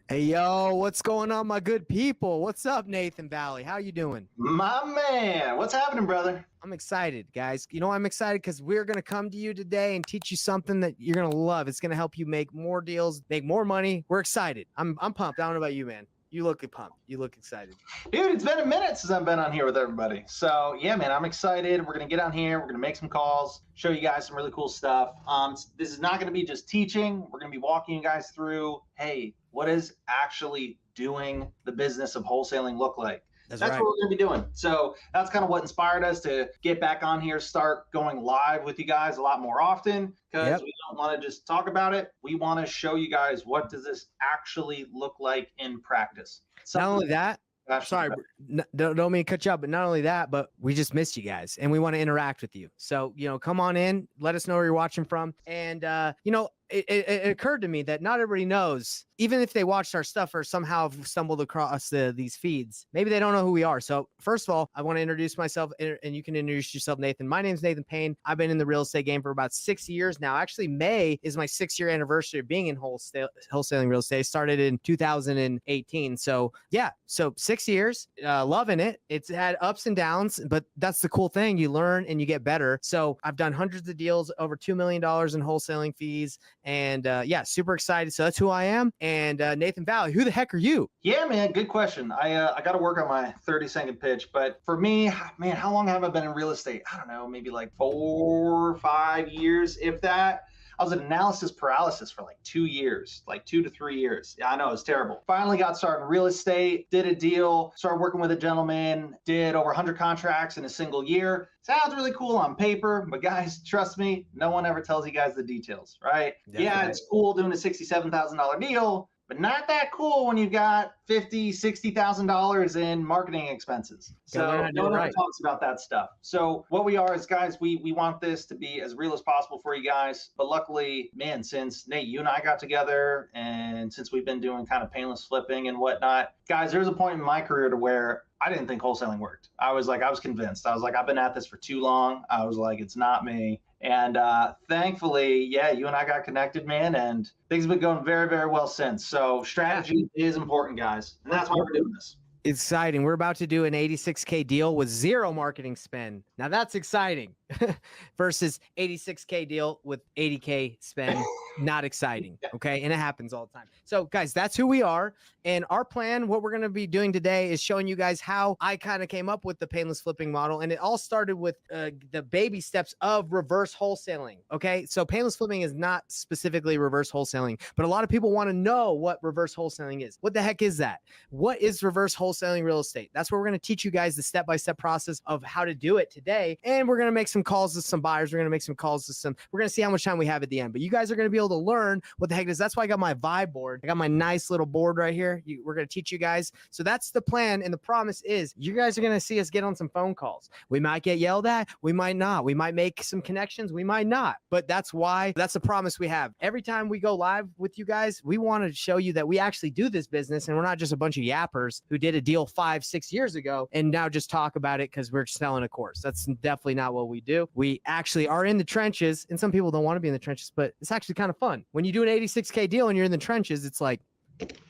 Hey, yo, what's going on, my good people? What's up, Nathan Valley? How you doing? My man, what's happening, brother? I'm excited, guys. You know, I'm excited because we're going to come to you today and teach you something that you're going to love. It's going to help you make more deals, make more money. We're excited. I'm pumped. I don't know about you, man. You look pumped. You look excited. Dude, it's been a minute since I've been on here with everybody. So, yeah, man, I'm excited. We're going to get on here. We're going to make some calls, show you guys some really cool stuff. This is not going to be just teaching. We're going to be walking you guys through, hey, what is actually doing the business of wholesaling look like? That's right. What we're going to be doing. So that's kind of what inspired us to get back on here, start going live with you guys a lot more often, because we don't want to just talk about it. We want to show you guys what does this actually look like in practice. Not only that, sorry, don't mean to cut you up, but not only that, but we just missed you guys and we want to interact with you. So, come on in, let us know where you're watching from. And, it occurred to me that not everybody knows, even if they watched our stuff or somehow stumbled across these feeds, maybe they don't know who we are. So first of all, I want to introduce myself, and you can introduce yourself, Nathan. My name is Nathan Payne. I've been in the real estate game for about 6 years now. Actually, May is my 6-year anniversary of being in wholesaling real estate. Started in 2018. So yeah, so 6 years, loving it. It's had ups and downs, but that's the cool thing. You learn and you get better. So I've done hundreds of deals, over $2 million in wholesaling fees. And yeah, super excited. So that's who I am. And Nathan Valley, who the heck are you? Yeah, man, good question. I got to work on my 30-second pitch. But for me, man, how long have I been in real estate? I don't know, maybe like 4 or 5 years, if that. I was in analysis paralysis for like 2 years, like 2 to 3 years. Yeah, I know, it's terrible. Finally got started in real estate, did a deal, started working with a gentleman, did over 100 contracts in a single year. Sounds really cool on paper, but guys, trust me, no one ever tells you guys the details, right? Definitely. Yeah, it's cool doing a $67,000 deal, but not that cool when you've got $50,000, $60,000 in marketing expenses. So no one talks about that stuff. So what we are is, guys, we want this to be as real as possible for you guys. But luckily, man, since Nate, you and I got together, and since we've been doing kind of painless flipping and whatnot, guys, there's a point in my career to where I didn't think wholesaling worked. I was convinced. I was like, I've been at this for too long. I was like, it's not me. And thankfully, yeah, you and I got connected, man, and things have been going very, very well since. So strategy is important, guys. And that's why we're doing this. Exciting. We're about to do an 86K deal with zero marketing spend. Now that's exciting versus 86K deal with 80K spend. Not exciting. Okay. And it happens all the time. So guys, that's who we are. And our plan, what we're going to be doing today is showing you guys how I kind of came up with the painless flipping model. And it all started with the baby steps of reverse wholesaling. Okay. So painless flipping is not specifically reverse wholesaling, but a lot of people want to know what reverse wholesaling is. What the heck is that? What is reverse wholesaling real estate? That's where we're going to teach you guys the step-by-step process of how to do it today. And we're going to make some calls to some buyers. We're going to make some calls to we're going to see how much time we have at the end, but you guys are going to be able to learn what the heck it is. That's why I got my vibe board. I got my nice little board right here. We're going to teach you guys. So that's the plan. And the promise is you guys are going to see us get on some phone calls. We might get yelled at. We might not. We might make some connections. We might not, but that's the promise we have. Every time we go live with you guys, we want to show you that we actually do this business and we're not just a bunch of yappers who did a deal 5-6 years ago and now just talk about it because we're selling a course. That's definitely not what we do. We actually are in the trenches, and some people don't want to be in the trenches, but it's actually kind of fun. When you do an 86K deal and you're in the trenches, it's like,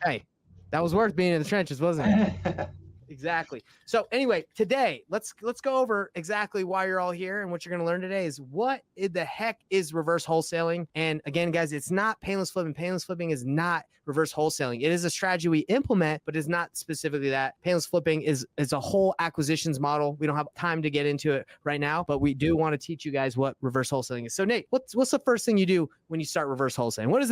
hey, that was worth being in the trenches, wasn't it? Exactly. So anyway, today, let's go over exactly why you're all here, and what you're going to learn today is what the heck is reverse wholesaling. And again, guys, it's not painless flipping. Painless flipping is not reverse wholesaling. It is a strategy we implement, but it's not specifically that. Painless flipping is a whole acquisitions model. We don't have time to get into it right now, but we do want to teach you guys what reverse wholesaling is. So Nate, what's the first thing you do when you start reverse wholesaling? What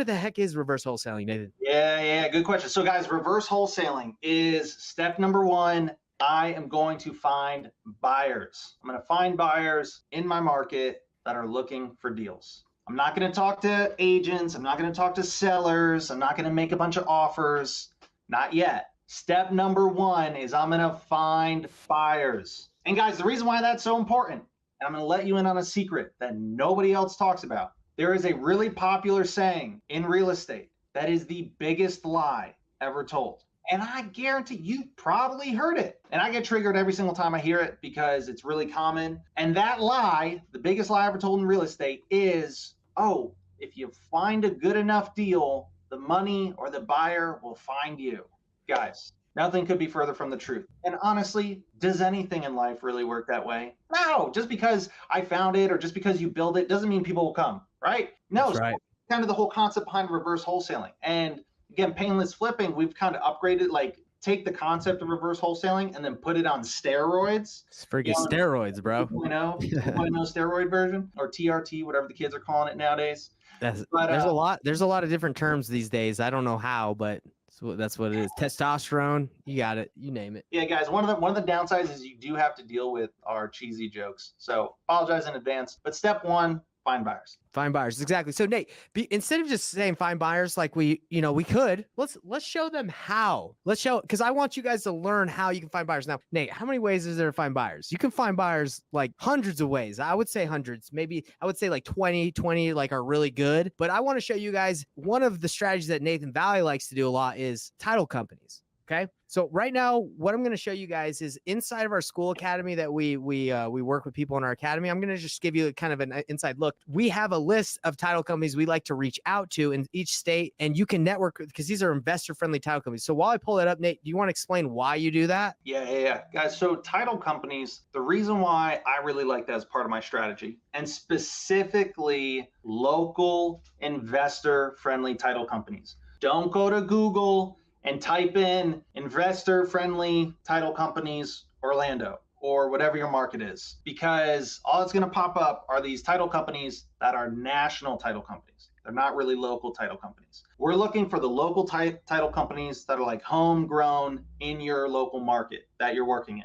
the heck is reverse wholesaling, Nathan? Yeah, good question. So guys, reverse wholesaling is step number one. I am going to find buyers. I'm going to find buyers in my market that are looking for deals. I'm not going to talk to agents. I'm not going to talk to sellers. I'm not going to make a bunch of offers. Not yet. Step number one is I'm going to find buyers. And guys, the reason why that's so important, and I'm going to let you in on a secret that nobody else talks about. There is a really popular saying in real estate that is the biggest lie ever told. And I guarantee you probably heard it. And I get triggered every single time I hear it because it's really common. And that lie, the biggest lie ever told in real estate is, oh, if you find a good enough deal, the money or the buyer will find you. Guys, nothing could be further from the truth. And honestly, does anything in life really work that way? No, just because I found it or just because you build it doesn't mean people will come, right? No, That's right. kind of the whole concept behind reverse wholesaling. And again, painless flipping, we've kind of upgraded, like take the concept of reverse wholesaling and then put it on steroids. It's freaking steroids, bro. 2.0 steroid version, or TRT, whatever the kids are calling it nowadays. There's But a lot of different terms these days. I don't know how, but that's what it is. Testosterone, you got it. You name it. yeah, guys, one of the downsides is you do have to deal with our cheesy jokes. So apologize in advance. But step one, find buyers. Find buyers, exactly. So Nate, instead of just saying find buyers, like we could, let's show them how. Let's show, because I want you guys to learn how you can find buyers. Now, Nate, how many ways is there to find buyers? You can find buyers like hundreds of ways. I would say hundreds, maybe I would say like 20 like are really good. But I want to show you guys one of the strategies that Nathan Valley likes to do a lot is title companies. Okay. So right now, what I'm going to show you guys is inside of our school academy that we work with people in our academy. I'm going to just give you kind of an inside look. We have a list of title companies we like to reach out to in each state, and you can network because these are investor-friendly title companies. So while I pull it up, Nate, do you want to explain why you do that? Yeah, guys. So title companies, the reason why I really like that as part of my strategy, and specifically local investor-friendly title companies. Don't go to Google and type in investor-friendly title companies Orlando or whatever your market is, because all it's going to pop up are these title companies that are national title companies. They're not really local title companies. We're looking for the local title companies that are like homegrown in your local market that you're working in.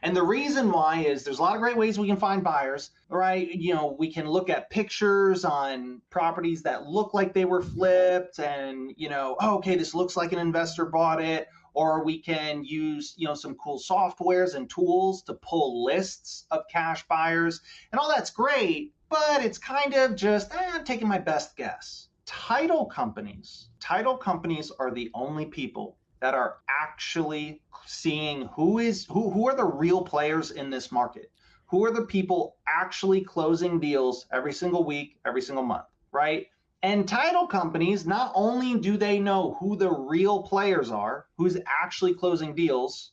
And the reason why is there's a lot of great ways we can find buyers, right? We can look at pictures on properties that look like they were flipped and, oh, okay, this looks like an investor bought it. Or we can use, some cool softwares and tools to pull lists of cash buyers. And all that's great, but it's kind of just, I'm taking my best guess. Title companies are the only people that are actually seeing who are the real players in this market. Who are the people actually closing deals every single week, every single month, right? And title companies, not only do they know who the real players are, who's actually closing deals,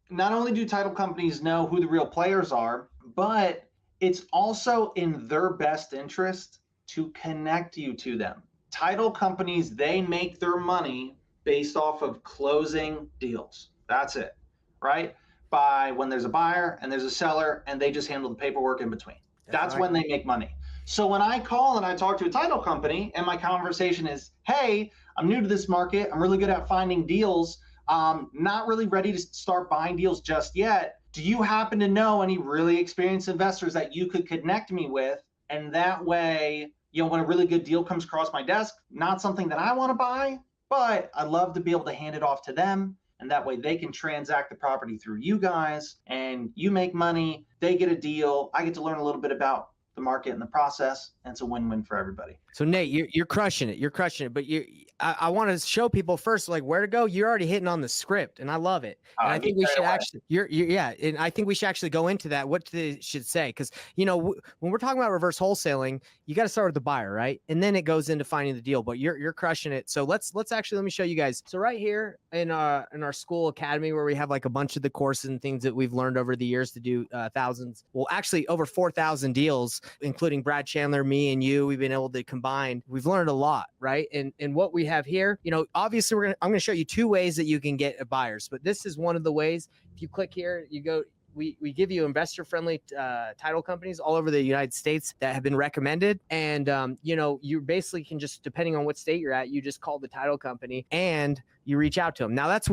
not only do title companies know who the real players are, but it's also in their best interest to connect you to them. Title companies, they make their money based off of closing deals. That's it, right? By when there's a buyer and there's a seller and they just handle the paperwork in between. That's right. When they make money. So when I call and I talk to a title company and my conversation is, hey, I'm new to this market. I'm really good at finding deals. Not really ready to start buying deals just yet. Do you happen to know any really experienced investors that you could connect me with? And that way, when a really good deal comes across my desk, not something that I want to buy, but I'd love to be able to hand it off to them. And that way they can transact the property through you guys and you make money, they get a deal. I get to learn a little bit about the market and the process, and it's a win-win for everybody. So Nate, you're crushing it. You're crushing it. But I want to show people first, like, where to go. You're already hitting on the script, and I love it. And I think we should actually, and I think we should actually go into that. What they should say, because when we're talking about reverse wholesaling, you got to start with the buyer, right? And then it goes into finding the deal. But you're crushing it. So let me show you guys. So right here in our school academy, where we have like a bunch of the courses and things that we've learned over the years to do thousands, well, actually over 4,000 deals, including Brad Chandler, me, and you. We've been able to combine. We've learned a lot, right? And what we have here, obviously I'm going to show you two ways that you can get buyers, but this is one of the ways. If you click here, you go. We give you investor-friendly title companies all over the United States that have been recommended. And, you basically can just, depending on what state you're at, you just call the title company and you reach out to them. Now, that's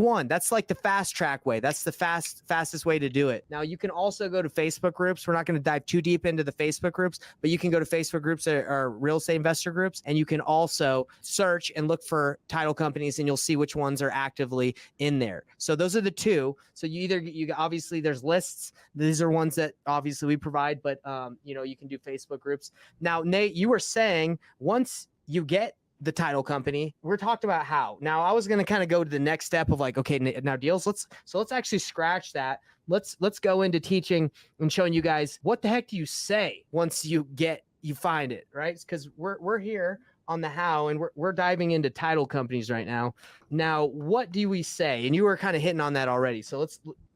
like the fast track way. That's the fastest way to do it. Now, you can also go to Facebook groups. We're not going to dive too deep into the Facebook groups, but you can go to Facebook groups or real estate investor groups, and you can also search and look for title companies, and you'll see which ones are actively in there. So those are the two. So you obviously there's lists. These are ones that obviously we provide, but you can do Facebook groups. Now, Nate, you were saying once you get the title company, we're talked about how. Now, I was going to kind of go to the next step of like, okay, now deals. Let's actually scratch that. Let's go into teaching and showing you guys what the heck do you say once you find it, right? Because we're here. on the how, and we're diving into title companies right now. Now, what do we say? And you were kind of hitting on that already. So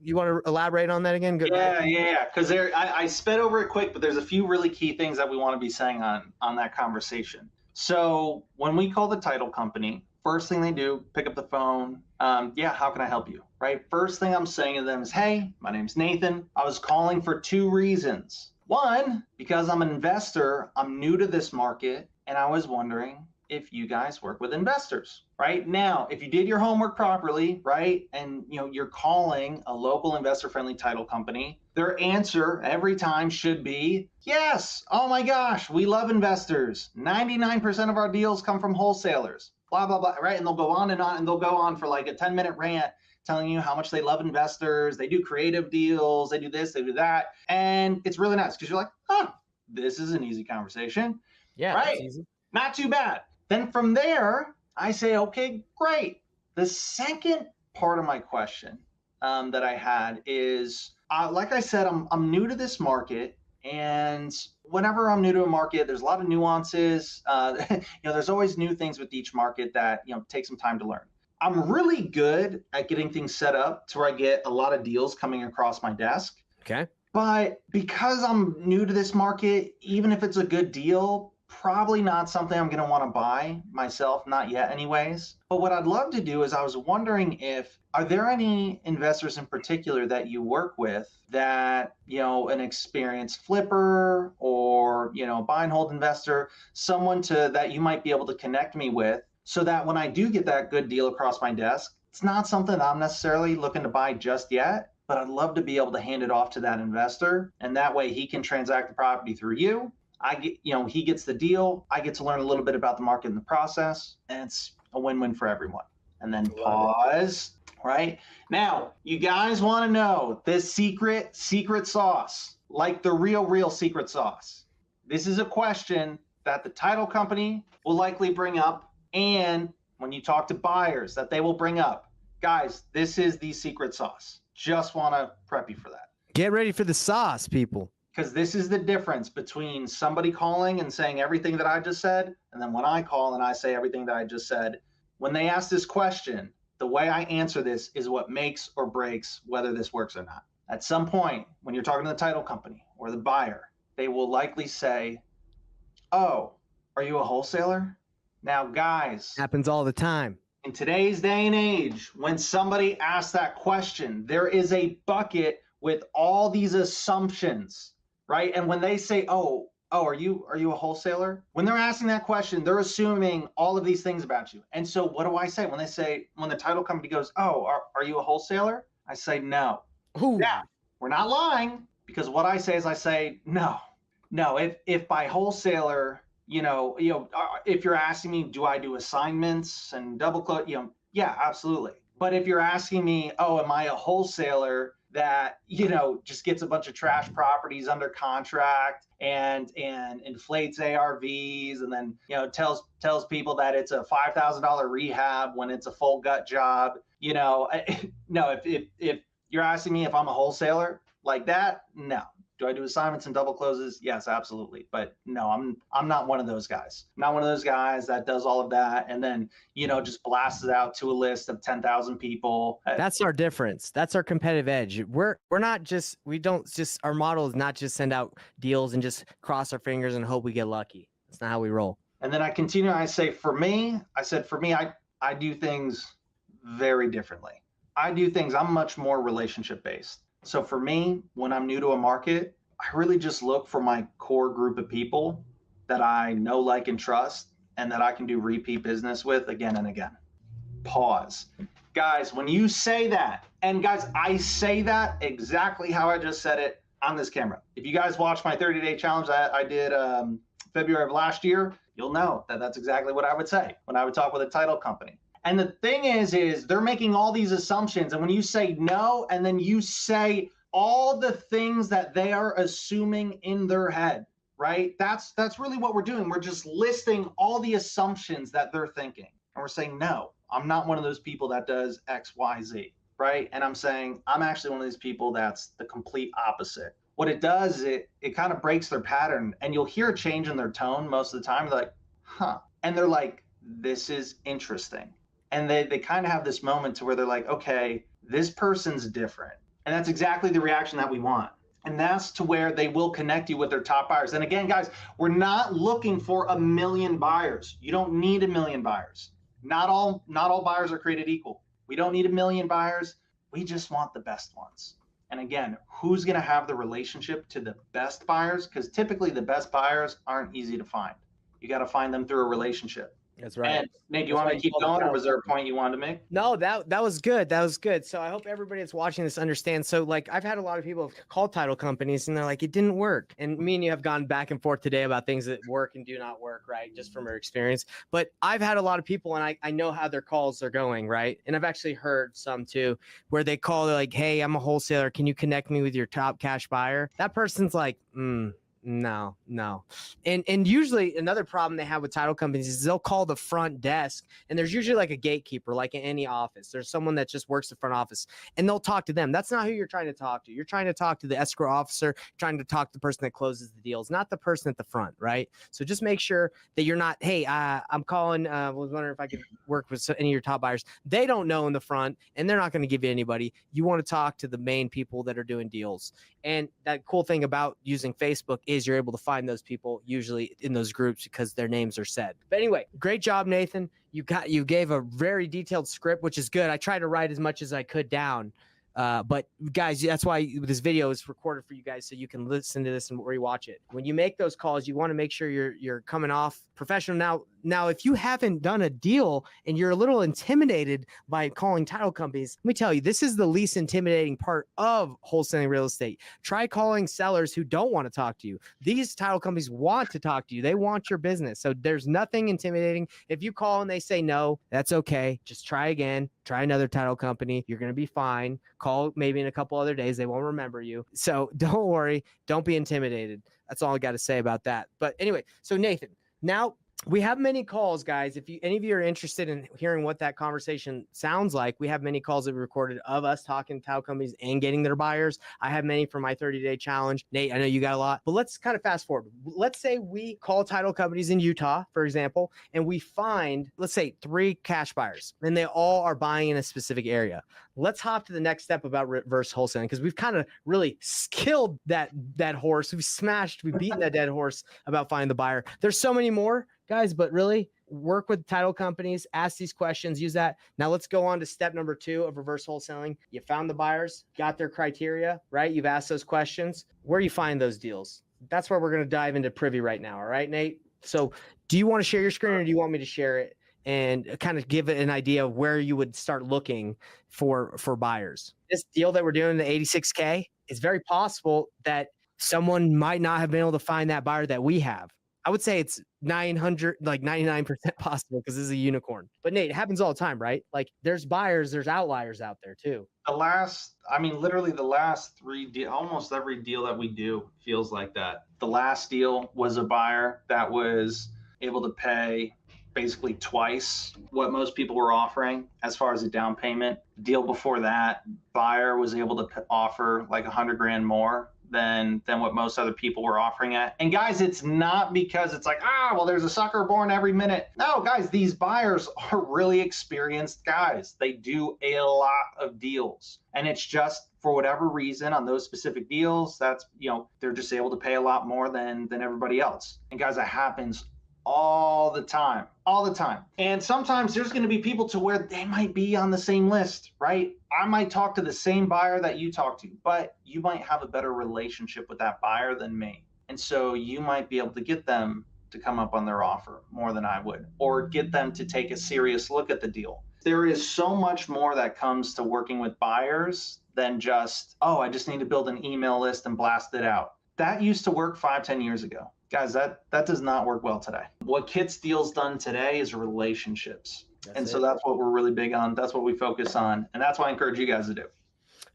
you want to elaborate on that again? Yeah. Because I sped over it quick, but there's a few really key things that we want to be saying on that conversation. So when we call the title company, first thing they do, pick up the phone. Yeah, how can I help you? Right. First thing I'm saying to them is, hey, my name's Nathan. I was calling for 2 reasons. One, because I'm an investor, I'm new to this market, and I was wondering if you guys work with investors. Right now, if you did your homework properly, right, and you're calling a local investor-friendly title company, their answer every time should be yes. Oh my gosh, we love investors. 99% of our deals come from wholesalers. Blah blah blah. Right, and they'll go on, and they'll go on for like a 10-minute rant telling you how much they love investors. They do creative deals. They do this. They do that, and it's really nice because you're like, oh, this is an easy conversation. Yeah, right. that's easy. Not too bad. Then from there, I say, okay, great. The second part of my question that I had is, like I said, I'm new to this market, and whenever I'm new to a market, there's a lot of nuances. There's always new things with each market that take some time to learn. I'm really good at getting things set up to where I get a lot of deals coming across my desk. Okay. But because I'm new to this market, even if it's a good deal, probably not something I'm going to want to buy myself, not yet anyways. But what I'd love to do is I was wondering are there any investors in particular that you work with that, an experienced flipper or, buy and hold investor, someone that you might be able to connect me with so that when I do get that good deal across my desk, it's not something I'm necessarily looking to buy just yet, but I'd love to be able to hand it off to that investor. And that way he can transact the property through you. He gets the deal. I get to learn a little bit about the market in the process, and it's a win-win for everyone. And then pause, right? Now, you guys want to know this secret sauce, like the real secret sauce. This is a question that the title company will likely bring up, and when you talk to buyers that they will bring up. Guys, this is the secret sauce. Just want to prep you for that. Get ready for the sauce, people. Because this is the difference between somebody calling and saying everything that I just said, and then when I call and I say everything that I just said. When they ask this question, the way I answer this is what makes or breaks whether this works or not. At some point, when you're talking to the title company or the buyer, they will likely say, oh, are you a wholesaler? Now, guys, happens all the time. In today's day and age, when somebody asks that question, there is a bucket with all these assumptions, right? And when they say, oh, are you a wholesaler? When they're asking that question, they're assuming all of these things about you. And so what do I say? When the title company goes, oh, are you a wholesaler? I say, no. Ooh. Yeah, we're not lying, because what I say is no. If by wholesaler, if you're asking me, do I do assignments and double close? Yeah, absolutely. But if you're asking me, oh, am I a wholesaler that, just gets a bunch of trash properties under contract and inflates ARVs and then, tells people that it's a $5,000 rehab when it's a full gut job, no, if you're asking me if I'm a wholesaler like that, no. Do I do assignments and double closes? Yes, absolutely. But no, I'm not one of those guys. I'm not one of those guys that does all of that and then, just blasts it out to a list of 10,000 people. That's our difference. That's our competitive edge. Our model is not just send out deals and just cross our fingers and hope we get lucky. That's not how we roll. And then I continue, I say, for me, I do things very differently. I'm much more relationship based. So for me, when I'm new to a market, I really just look for my core group of people that I know, like, and trust, and that I can do repeat business with again and again. Pause. Guys, when you say that, and guys, I say that exactly how I just said it on this camera. If you guys watch my 30-day challenge that I did February of last year, you'll know that that's exactly what I would say when I would talk with a title company. And the thing is they're making all these assumptions. And when you say no, and then you say all the things that they are assuming in their head, right? That's really what we're doing. We're just listing all the assumptions that they're thinking. And we're saying, no, I'm not one of those people that does X, Y, Z, right? And I'm saying, I'm actually one of these people that's the complete opposite. What it does is it kind of breaks their pattern, and you'll hear a change in their tone most of the time. They're like, huh, and they're like, this is interesting. And they kind of have this moment to where they're like, okay, this person's different. And that's exactly the reaction that we want. And that's to where they will connect you with their top buyers. And again, guys, we're not looking for a million buyers. You don't need a million buyers. Not all buyers are created equal. We don't need a million buyers. We just want the best ones. And again, who's going to have the relationship to the best buyers? Because typically the best buyers aren't easy to find. You got to find them through a relationship. That's right. And Nate, do you want me to keep going, or was there a point you wanted to make? No, that was good. That was good. So I hope everybody that's watching this understands. So like I've had a lot of people call title companies and they're like, it didn't work. And me and you have gone back and forth today about things that work and do not work, right? Just from our experience. But I've had a lot of people and I know how their calls are going, right? And I've actually heard some too, where they call, they're like, hey, I'm a wholesaler. Can you connect me with your top cash buyer? That person's like, no. And usually another problem they have with title companies is they'll call the front desk, and there's usually like a gatekeeper, like in any office. There's someone that just works the front office, and they'll talk to them. That's not who you're trying to talk to. You're trying to talk to the escrow officer, trying to talk to the person that closes the deals, not the person at the front, right? So just make sure that you're not, hey, I'm calling, was wondering if I could work with any of your top buyers. They don't know in the front, and they're not going to give you anybody. You want to talk to the main people that are doing deals. And that cool thing about using Facebook is you're able to find those people usually in those groups because their names are said. But anyway, great job, Nathan. You gave a very detailed script, which is good. I tried to write as much as I could down. But guys, that's why this video is recorded for you guys, so you can listen to this and rewatch it. When you make those calls, you want to make sure you're coming off professional. Now, if you haven't done a deal and you're a little intimidated by calling title companies, let me tell you, this is the least intimidating part of wholesaling real estate. Try calling sellers who don't want to talk to you. These title companies want to talk to you. They want your business. So there's nothing intimidating. If you call and they say no, that's okay. Just try again. Try another title company. You're going to be fine. Call maybe in a couple other days. They won't remember you. So don't worry. Don't be intimidated. That's all I got to say about that. But anyway, so Nathan, now we have many calls, guys. If any of you are interested in hearing what that conversation sounds like, we have many calls that we recorded of us talking to title companies and getting their buyers. I have many for my 30-day challenge. Nate, I know you got a lot, but let's kind of fast forward. Let's say we call title companies in Utah, for example, and we find, let's say, 3 cash buyers, and they all are buying in a specific area. Let's hop to the next step about reverse wholesaling, because we've kind of really killed that horse. We've beaten that dead horse about finding the buyer. There's so many more, guys, but really work with title companies, ask these questions, use that. Now let's go on to step number 2 of reverse wholesaling. You found the buyers, got their criteria, right? You've asked those questions. Where do you find those deals? That's where we're going to dive into Privy right now. All right, Nate? So do you want to share your screen, or do you want me to share it and kind of give it an idea of where you would start looking for buyers? This deal that we're doing, the 86K, it's very possible that someone might not have been able to find that buyer that we have. I would say it's 99% possible because this is a unicorn. But Nate, it happens all the time, right? Like there's buyers, there's outliers out there too. Literally the last 3 almost every deal that we do feels like that. The last deal was a buyer that was able to pay basically twice what most people were offering as far as a down payment. The deal before that, buyer was able to offer like $100,000 more than what most other people were offering at. And guys, it's not because it's like, well, there's a sucker born every minute. No, guys, these buyers are really experienced guys. They do a lot of deals. And it's just for whatever reason on those specific deals, that's, they're just able to pay a lot more than everybody else. And guys, that happens all the time. And sometimes there's going to be people to where they might be on the same list, right? I might talk to the same buyer that you talk to, but you might have a better relationship with that buyer than me. And so you might be able to get them to come up on their offer more than I would, or get them to take a serious look at the deal. There is so much more that comes to working with buyers than just, I just need to build an email list and blast it out. That used to work 5-10 years ago. Guys, that does not work well today. What gets deals done today is relationships. So that's what we're really big on. That's what we focus on. And that's what I encourage you guys to do.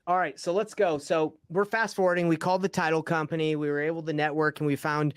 All right, so let's go. So we're fast forwarding. We called the title company. We were able to network, and we found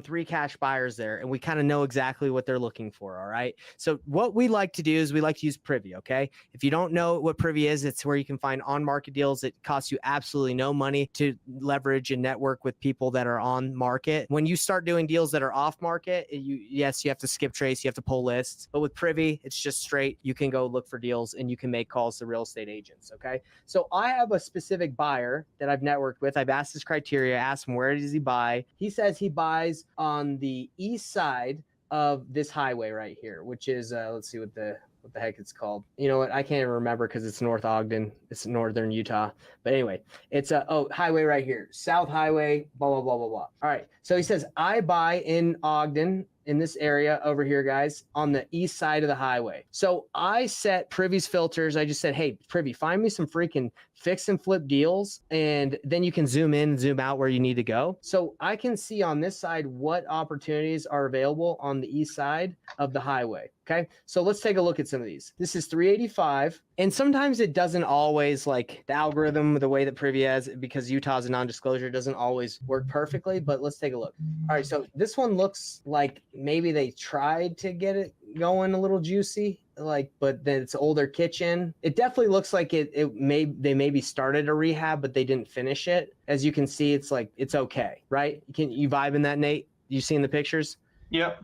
3 cash buyers there, and we kind of know exactly what they're looking for. All right. So what we like to do is we like to use Privy. Okay. If you don't know what Privy is, it's where you can find on-market deals. It costs you absolutely no money to leverage and network with people that are on market. When you start doing deals that are off market, you have to skip trace, you have to pull lists. But with Privy, it's just straight. You can go look for deals, and you can make calls to real estate agents. Okay. So I have a specific buyer that I've networked with. I've asked his criteria, asked him where does he buy. He says he buys on the east side of this highway right here, which is let's see what the heck it's called. You know what? I can't even remember because it's North Ogden. It's northern Utah. But anyway, it's a highway right here, South Highway, blah, blah, blah, blah, blah. All right. So he says, I buy in Ogden, in this area over here, guys, on the east side of the highway. So I set Privy's filters. I just said, hey, Privy, find me some freaking fix and flip deals, and then you can zoom in and zoom out where you need to go. So I can see on this side what opportunities are available on the east side of the highway. Okay. So let's take a look at some of these. This is 385. And sometimes it doesn't always, like the algorithm, the way that Privy has, because Utah's a non-disclosure, doesn't always work perfectly, but let's take a look. All right. So this one looks like maybe they tried to get it going a little juicy, but then it's older kitchen. It definitely looks like they maybe started a rehab, but they didn't finish it. As you can see, it's like, it's okay, right? You vibe in that, Nate? You seen the pictures? Yep.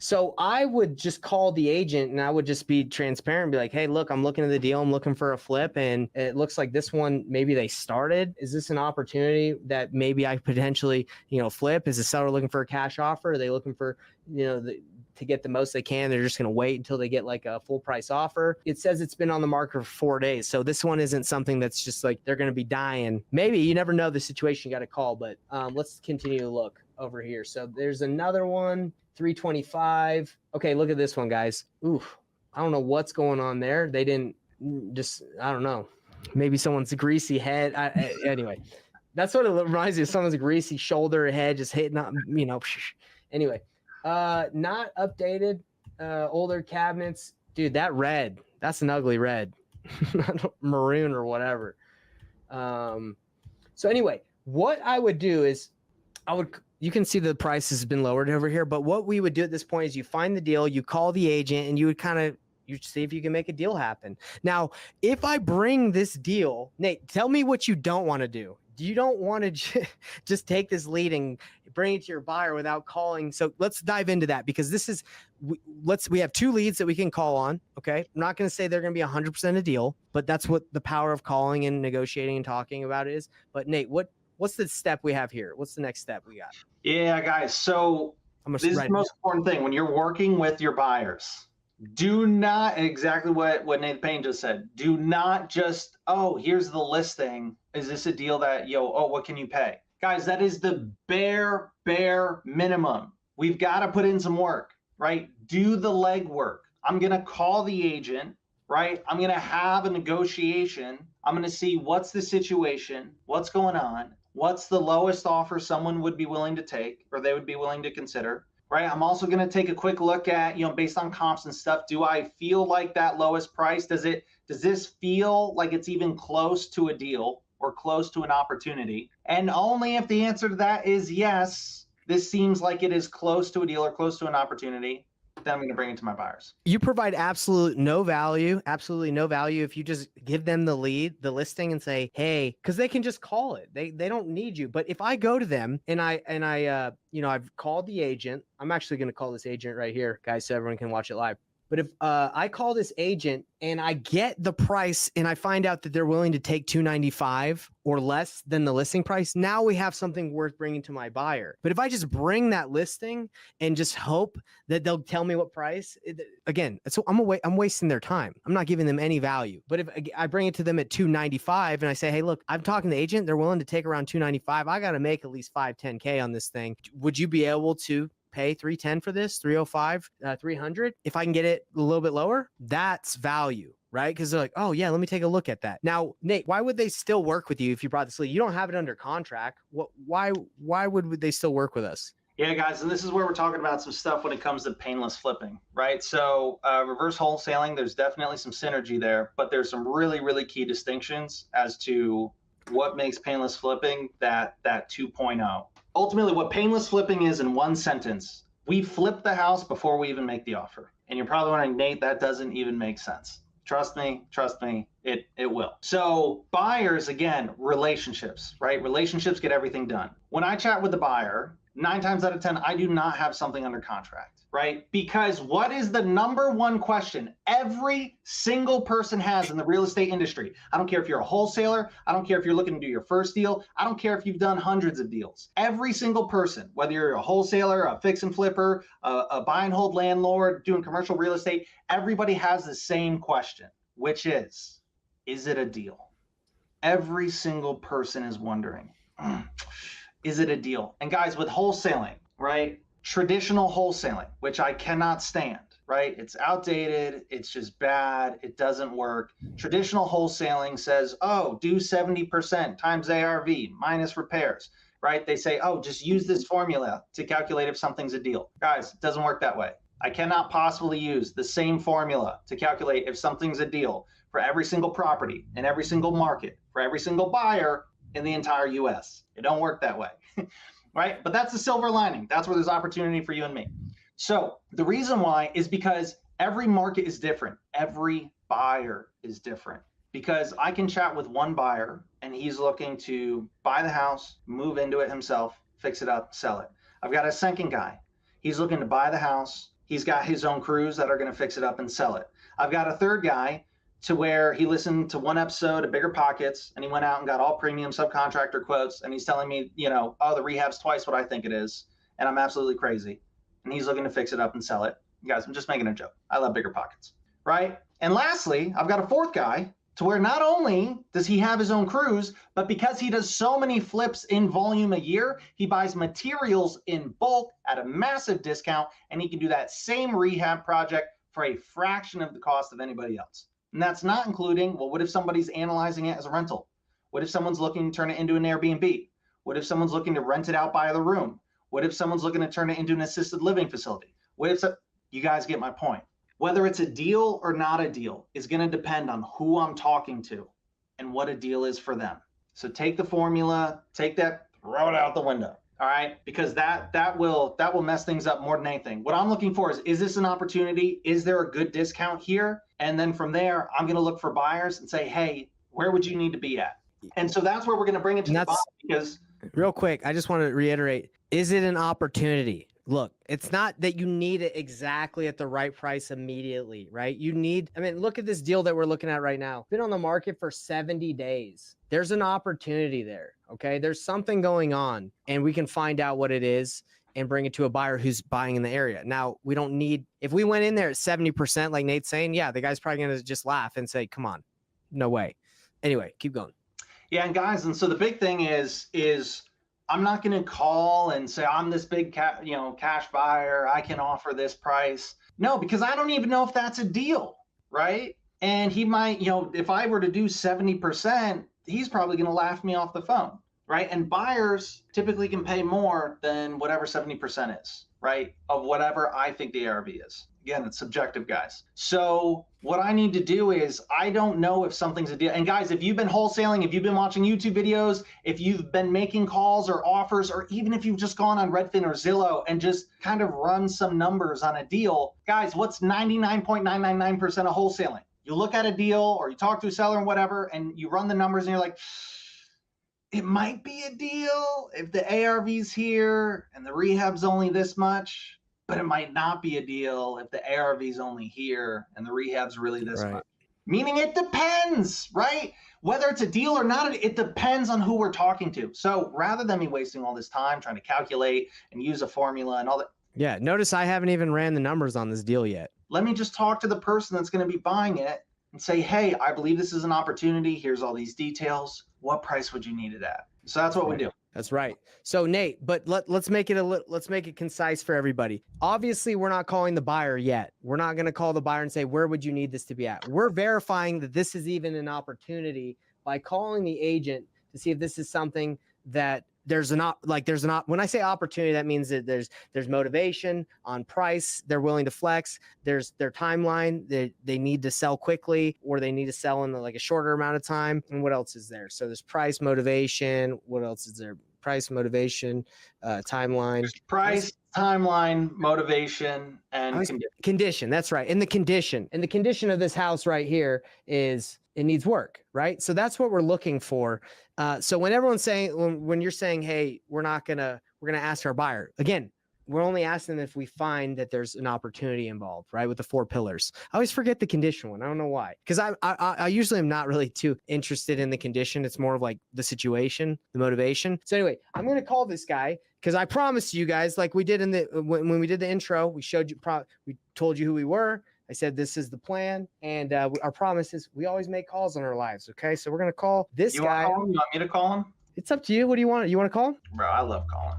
So I would just call the agent, and I would just be transparent and be like, hey, look, I'm looking at the deal. I'm looking for a flip. And it looks like this one, maybe they started. Is this an opportunity that maybe I potentially, flip? Is the seller looking for a cash offer? Are they looking for, to get the most they can? They're just going to wait until they get like a full price offer. It says it's been on the market for 4 days. So this one isn't something that's just like they're going to be dying. Maybe, you never know the situation, you got to call, but let's continue to look over here. So there's another one, 325. Okay, look at this one, guys. Oof, I don't know what's going on there. They didn't I don't know. Maybe someone's greasy head. Anyway, that's what it reminds me of. Someone's greasy shoulder head just hitting up, Anyway, not updated, older cabinets. Dude, that red, that's an ugly red. Maroon or whatever. So anyway, what I would do is you can see the price has been lowered over here, but what we would do at this point is you find the deal, you call the agent, and you see if you can make a deal happen. Now, if I bring this deal, Nate, tell me what you don't want to do. You don't want to just take this lead and bring it to your buyer without calling. So let's dive into that, because we have 2 leads that we can call on. Okay. I'm not going to say they're going to be 100% a deal, but that's what the power of calling and negotiating and talking about is. But Nate, what's the step we have here? What's the next step we got? Yeah, guys. So this is the most important thing when you're working with your buyers. Do not, exactly what Nathan Payne just said, do not just, oh, here's the listing. Is this a deal that, what can you pay? Guys, that is the bare minimum. We've got to put in some work, right? Do the legwork. I'm going to call the agent, right? I'm going to have a negotiation. I'm going to see what's the situation, what's going on, what's the lowest offer someone would be willing to take or they would be willing to consider. Right. I'm also going to take a quick look at, based on comps and stuff, do I feel like that lowest price? Does this feel like it's even close to a deal or close to an opportunity? And only if the answer to that is yes, this seems like it is close to a deal or close to an opportunity, then I'm going to bring it to my buyers. You provide absolutely no value if you just give them the listing and say, hey, because they can just call it. They don't need you. But if I go to them and I've called the agent, I'm actually going to call this agent right here, guys, so everyone can watch it live. But if I call this agent and I get the price and I find out that they're willing to take $295 or less than the listing price, now we have something worth bringing to my buyer. But if I just bring that listing and just hope that they'll tell me what price, so I'm wasting their time. I'm not giving them any value. But if I bring it to them at $295 and I say, hey, look, I'm talking to the agent, they're willing to take around $295. I got to make at least $5-10K on this thing. Would you be able to pay $310 for this, $305, $300? If I can get it a little bit lower, that's value, right? Because they're like, oh yeah, let me take a look at that. Now, Nate, why would they still work with you if you brought this lead? You don't have it under contract. Why would they still work with us? Yeah, guys, and this is where we're talking about some stuff when it comes to painless flipping, right? So reverse wholesaling, there's definitely some synergy there, but there's some really, really key distinctions as to what makes painless flipping that 2.0. Ultimately, what painless flipping is in one sentence, we flip the house before we even make the offer. And you're probably wondering, Nate, that doesn't even make sense. Trust me, it will. So buyers, again, relationships, right? Relationships get everything done. When I chat with the buyer, 9 times out of 10, I do not have something under contract, right? Because what is the number one question every single person has in the real estate industry? I don't care if you're a wholesaler. I don't care if you're looking to do your first deal. I don't care if you've done hundreds of deals. Every single person, whether you're a wholesaler, a fix and flipper, a buy and hold landlord doing commercial real estate, everybody has the same question, which is it a deal? Every single person is wondering, is it a deal? And guys, with wholesaling, right? Traditional wholesaling, which I cannot stand, right? It's outdated. It's just bad. It doesn't work. Traditional wholesaling says, oh, do 70% times ARV minus repairs, right? They say, oh, just use this formula to calculate if something's a deal. Guys, it doesn't work that way. I cannot possibly use the same formula to calculate if something's a deal for every single property in every single market, for every single buyer in the entire US. It don't work that way, right? But that's the silver lining. That's where there's opportunity for you and me. So the reason why is because every market is different. Every buyer is different. Because I can chat with one buyer and he's looking to buy the house, move into it himself, fix it up, sell it. I've got a second guy. He's looking to buy the house. He's got his own crews that are going to fix it up and sell it. I've got a third guy to where he listened to one episode of Bigger Pockets and he went out and got all premium subcontractor quotes and he's telling me, oh, the rehab's twice what I think it is and I'm absolutely crazy. And he's looking to fix it up and sell it. Guys, I'm just making a joke. I love Bigger Pockets, right? And lastly, I've got a fourth guy to where not only does he have his own crews, but because he does so many flips in volume a year, he buys materials in bulk at a massive discount and he can do that same rehab project for a fraction of the cost of anybody else. And that's not including, well, what if somebody's analyzing it as a rental? What if someone's looking to turn it into an Airbnb? What if someone's looking to rent it out by the room? What if someone's looking to turn it into an assisted living facility? What if you guys get my point? Whether it's a deal or not a deal is going to depend on who I'm talking to and what a deal is for them. So take the formula, take that, throw it out the window. All right, because that will mess things up more than anything. What I'm looking for is this an opportunity? Is there a good discount here? And then from there, I'm going to look for buyers and say, hey, where would you need to be at? And so that's where we're going to bring it to the bottom. Because real quick, I just want to reiterate: is it an opportunity? Look, it's not that you need it exactly at the right price immediately, right? Look at this deal that we're looking at right now. It's been on the market for 70 days. There's an opportunity there, okay? There's something going on, and we can find out what it is and bring it to a buyer who's buying in the area. Now, we don't need, if we went in there at 70%, like Nate's saying, yeah, the guy's probably going to just laugh and say, come on, no way. Anyway, keep going. Yeah, and guys, and so the big thing is I'm not going to call and say I'm this big cash buyer. I can offer this price. No, because I don't even know if that's a deal, right? And he might, if I were to do 70%, he's probably going to laugh me off the phone, right? And buyers typically can pay more than whatever 70% is, right? Of whatever I think the ARV is. Again, it's subjective, guys. So what I need to do is, I don't know if something's a deal. And guys, if you've been wholesaling, if you've been watching YouTube videos, if you've been making calls or offers, or even if you've just gone on Redfin or Zillow and just kind of run some numbers on a deal, guys, what's 99.999% of wholesaling? You look at a deal or you talk to a seller and whatever, and you run the numbers and you're like, it might be a deal if the ARV's here and the rehab's only this much. But it might not be a deal if the ARV is only here and the rehab's really this much. Meaning it depends, right? Whether it's a deal or not, it depends on who we're talking to. So rather than me wasting all this time trying to calculate and use a formula and all that. Yeah, notice I haven't even ran the numbers on this deal yet. Let me just talk to the person that's going to be buying it and say, hey, I believe this is an opportunity. Here's all these details. What price would you need it at? So that's what we do. That's right. So Nate, but let's make it concise for everybody. Obviously, we're not calling the buyer yet. We're not going to call the buyer and say, where would you need this to be at? We're verifying that this is even an opportunity by calling the agent to see if this is something that when I say opportunity, that means that there's motivation on price. They're willing to flex. There's their timeline. They need to sell quickly, or they need to sell in like a shorter amount of time. And what else is there? So there's price, motivation. What else is there? Price, motivation, timeline. Price, timeline, motivation, and condition. That's right. And the condition of this house right here is it needs work, right? So that's what we're looking for. So when everyone's saying, when you're saying, hey, we're going to ask our buyer again, we're only asking them if we find that there's an opportunity involved, right? With the 4 pillars. I always forget the condition one. I don't know why. Because I usually am not really too interested in the condition. It's more of like the situation, the motivation. So anyway, I'm going to call this guy because I promised you guys, like we did when we did the intro, we showed you, we told you who we were. I said, this is the plan. And our promise is we always make calls in our lives. Okay. So we're going to call this guy. You want me to call him? It's up to you. What do you want? You want to call him? Bro, I love calling.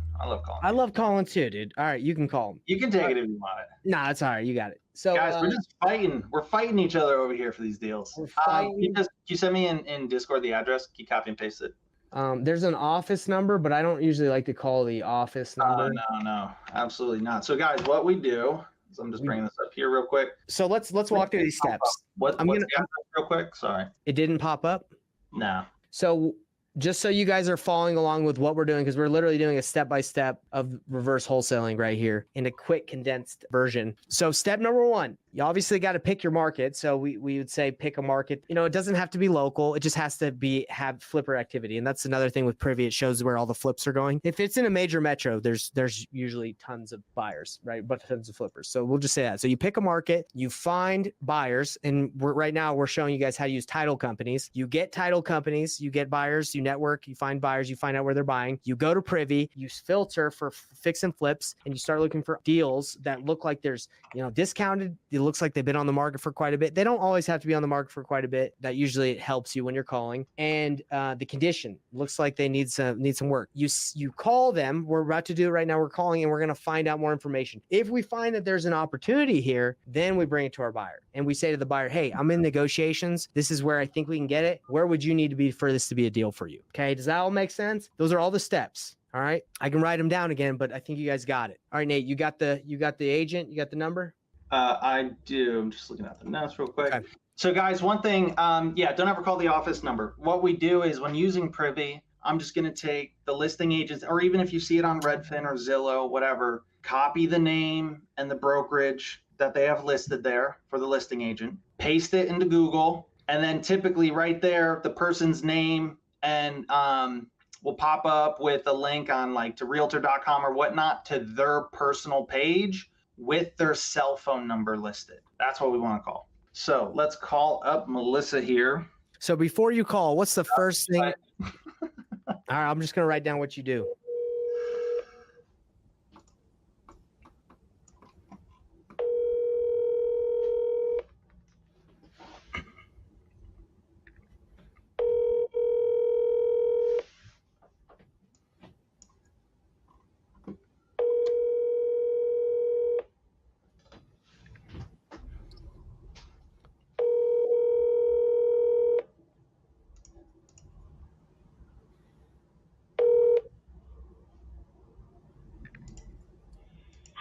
I love calling too, dude. All right, you can call him. You can take it if you want it. Nah, it's all right. You got it. So guys, we're just fighting. We're fighting each other over here for these deals. You send me in Discord the address? Can you copy and paste it? There's an office number, but I don't usually like to call the office number. No, absolutely not. So guys, what we do is I'm just bringing this up here real quick. So let's walk through these steps. What's the address real quick? Sorry. It didn't pop up? No. So just so you guys are following along with what we're doing, because we're literally doing a step-by-step of reverse wholesaling right here in a quick condensed version. So step number 1, you obviously got to pick your market. So we would say pick a market. It doesn't have to be local. It just has to have flipper activity. And that's another thing with Privy. It shows where all the flips are going. If it's in a major metro, there's usually tons of buyers, right? But tons of flippers. So we'll just say that. So you pick a market, you find buyers, and right now we're showing you guys how to use title companies. You get title companies, you get buyers, you network, you find buyers, you find out where they're buying. You go to Privy, you filter for fix and flips, and you start looking for deals that look like there's, discounted. It looks like they've been on the market for quite a bit. They don't always have to be on the market for quite a bit. That usually it helps you when you're calling. And the condition looks like they need some work. You call them. We're about to do it right now. We're calling and we're going to find out more information. If we find that there's an opportunity here, then we bring it to our buyer and we say to the buyer, hey, I'm in negotiations. This is where I think we can get it. Where would you need to be for this to be a deal for you? Okay. Does that all make sense? Those are all the steps. All right. I can write them down again, but I think you guys got it. All right, Nate, you got the agent, you got the number? I do. I'm just looking at the notes real quick. Okay. So guys, one thing, don't ever call the office number. What we do is when using Privy, I'm just going to take the listing agents, or even if you see it on Redfin or Zillow, whatever, copy the name and the brokerage that they have listed there for the listing agent, paste it into Google, and then typically right there, the person's name and will pop up with a link on like to realtor.com or whatnot to their personal page with their cell phone number listed. That's what we want to call. So let's call up Melissa here. So before you call, what's the first thing? All right, I'm just going to write down what you do.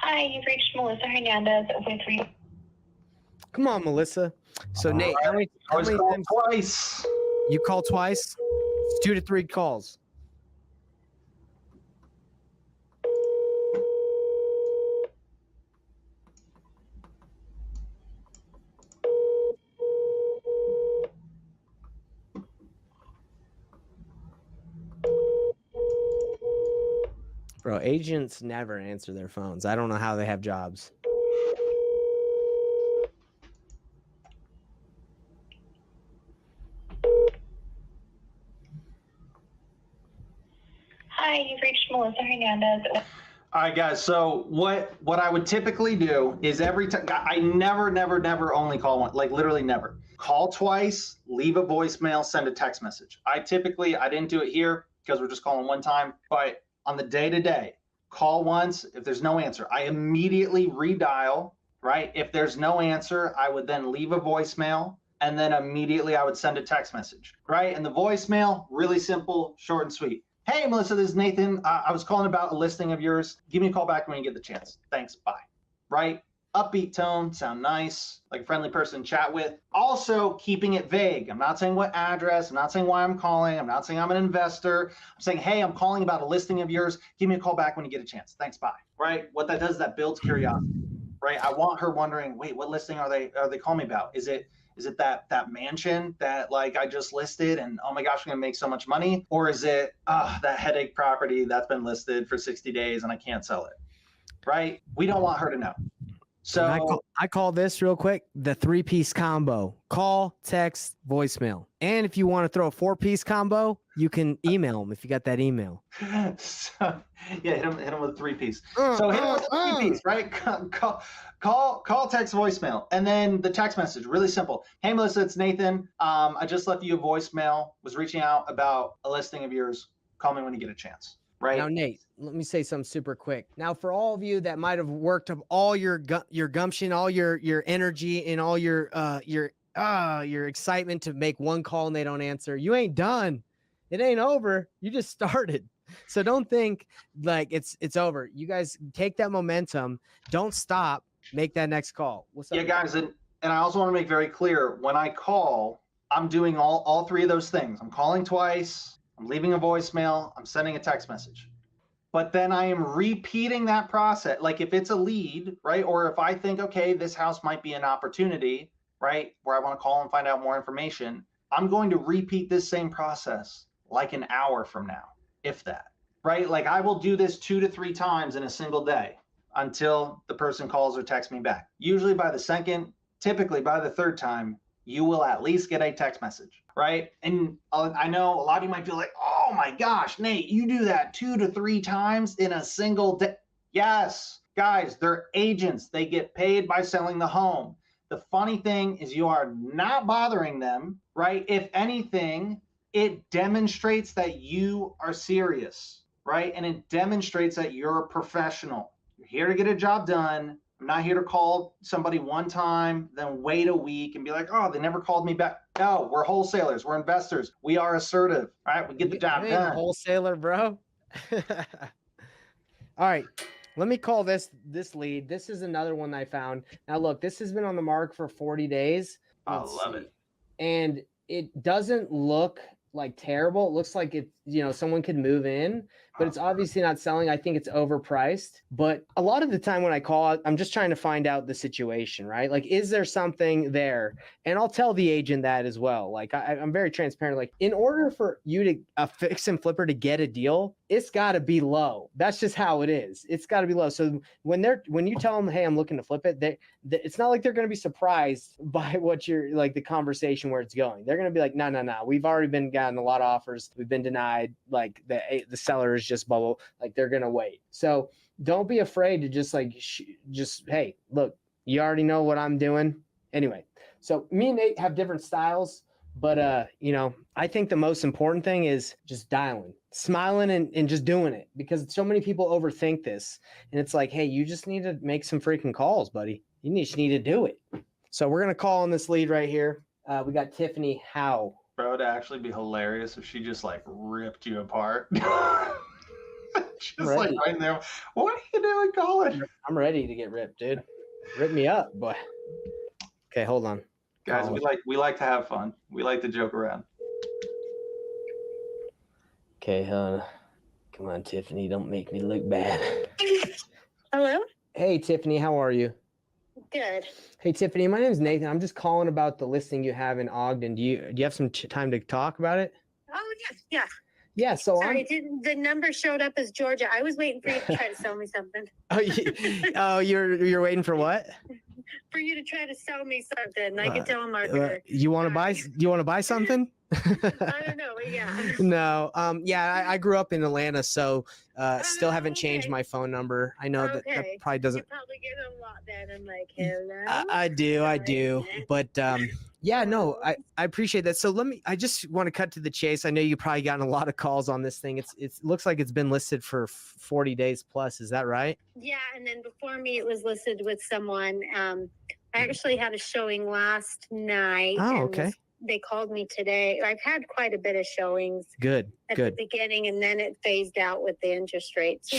Hi, you've reached Melissa Hernandez with Come on, Melissa. So Nate, how many times? Twice. You call twice? It's 2 to 3 calls. Bro, agents never answer their phones. I don't know how they have jobs. Hi, you've reached Melissa Hernandez. All right, guys. So what I would typically do is every time I never only call one, like literally never. Call twice, leave a voicemail, send a text message. I didn't do it here because we're just calling one time, but on the day-to-day, call once. If there's no answer, I immediately redial, right? If there's no answer, I would then leave a voicemail and then immediately I would send a text message, right? And the voicemail, really simple, short and sweet. Hey, Melissa, this is Nathan. I was calling about a listing of yours. Give me a call back when you get the chance. Thanks. Bye. Right? Upbeat tone, sound nice, like a friendly person to chat with. Also, keeping it vague. I'm not saying what address. I'm not saying why I'm calling. I'm not saying I'm an investor. I'm saying, hey, I'm calling about a listing of yours. Give me a call back when you get a chance. Thanks. Bye. Right? What that does is that builds curiosity. Right? I want her wondering, wait, what listing are they calling me about? Is it that mansion that like I just listed and oh my gosh, I'm gonna make so much money? Or is it that headache property that's been listed for 60 days and I can't sell it? Right? We don't want her to know. So I call this real quick the 3-piece combo: call, text, voicemail. And if you want to throw a 4-piece combo, you can email them if you got that email. So, yeah, hit him with a 3-piece. So hit him with a 3-piece, right? Call, text, voicemail, and then the text message. Really simple. Hey, Melissa, it's Nathan. I just left you a voicemail. Was reaching out about a listing of yours. Call me when you get a chance. Right. Now, Nate, let me say something super quick. Now, for all of you that might have worked up all your gumption, all your energy, and all your excitement to make one call and they don't answer, you ain't done. It ain't over. You just started. So don't think like it's over. You guys take that momentum. Don't stop. Make that next call. What's up? Yeah, guys, and I also want to make very clear, when I call, I'm doing all 3 of those things. I'm calling twice. I'm leaving a voicemail, I'm sending a text message. But then I am repeating that process. Like if it's a lead, right? Or if I think, okay, this house might be an opportunity, right? Where I want to call and find out more information, I'm going to repeat this same process like an hour from now, if that, right? Like I will do this 2 to 3 times in a single day until the person calls or texts me back. Usually by the second, typically by the third time, you will at least get a text message, right? And I know a lot of you might feel like, oh my gosh, Nate, you do that 2 to 3 times in a single day. Yes, guys, they're agents. They get paid by selling the home. The funny thing is you are not bothering them, right? If anything, it demonstrates that you are serious, right? And it demonstrates that you're a professional. You're here to get a job done. I'm not here to call somebody one time, then wait a week and be like, oh, they never called me back. No, we're wholesalers. We're investors. We are assertive, right? We get the job done. A wholesaler, bro. All right. Let me call this lead. This is another one I found. Now, look, this has been on the market for 40 days. I love it. And it doesn't look like terrible. It looks like it, someone could move in, but it's obviously not selling. I think it's overpriced. But a lot of the time when I call, I'm just trying to find out the situation, right? Like, is there something there? And I'll tell the agent that as well. Like, I'm very transparent. Like, in order for you to a fix and flipper to get a deal, it's got to be low. That's just how it is. It's got to be low. So when you tell them, hey, I'm looking to flip it, it's not like they're going to be surprised by what you're like the conversation where it's going. They're going to be like, no. We've already gotten a lot of offers. We've been denied. Like the seller is just bubble. Like they're going to wait. So don't be afraid to just hey, look, you already know what I'm doing. Anyway, so me and Nate have different styles. But, I think the most important thing is just dialing, smiling and just doing it, because so many people overthink this. And it's like, hey, you just need to make some freaking calls, buddy. You just need to do it. So we're going to call on this lead right here. We got Tiffany Howe. Bro, it'd actually be hilarious if she just like ripped you apart. Just like right there. What are you doing calling? I'm ready to get ripped, dude. Rip me up, boy. Okay, hold on. Guys, we like to have fun. We like to joke around. Okay, come on, Tiffany. Don't make me look bad. Hello? Hey, Tiffany. How are you? Good. Hey, Tiffany. My name is Nathan. I'm just calling about the listing you have in Ogden. Do you have some time to talk about it? Oh, yeah. Yeah, so sorry, the number showed up as Georgia. I was waiting for you to try to sell me something. You're waiting for what? For you to try to sell me something, like a telemarketer. You want to buy something? I don't know. Yeah. No. I grew up in Atlanta, so still haven't changed my phone number. I know that probably doesn't. You probably get a lot then. I'm like, hello. I do. But no, I appreciate that. So I just want to cut to the chase. I know you've probably gotten a lot of calls on this thing. It looks like it's been listed for 40 days plus. Is that right? Yeah. And then before me, it was listed with someone. I actually had a showing last night. Oh, okay. they called me today. I've had quite a bit of showings Good. at the beginning, and then it phased out with the interest rates,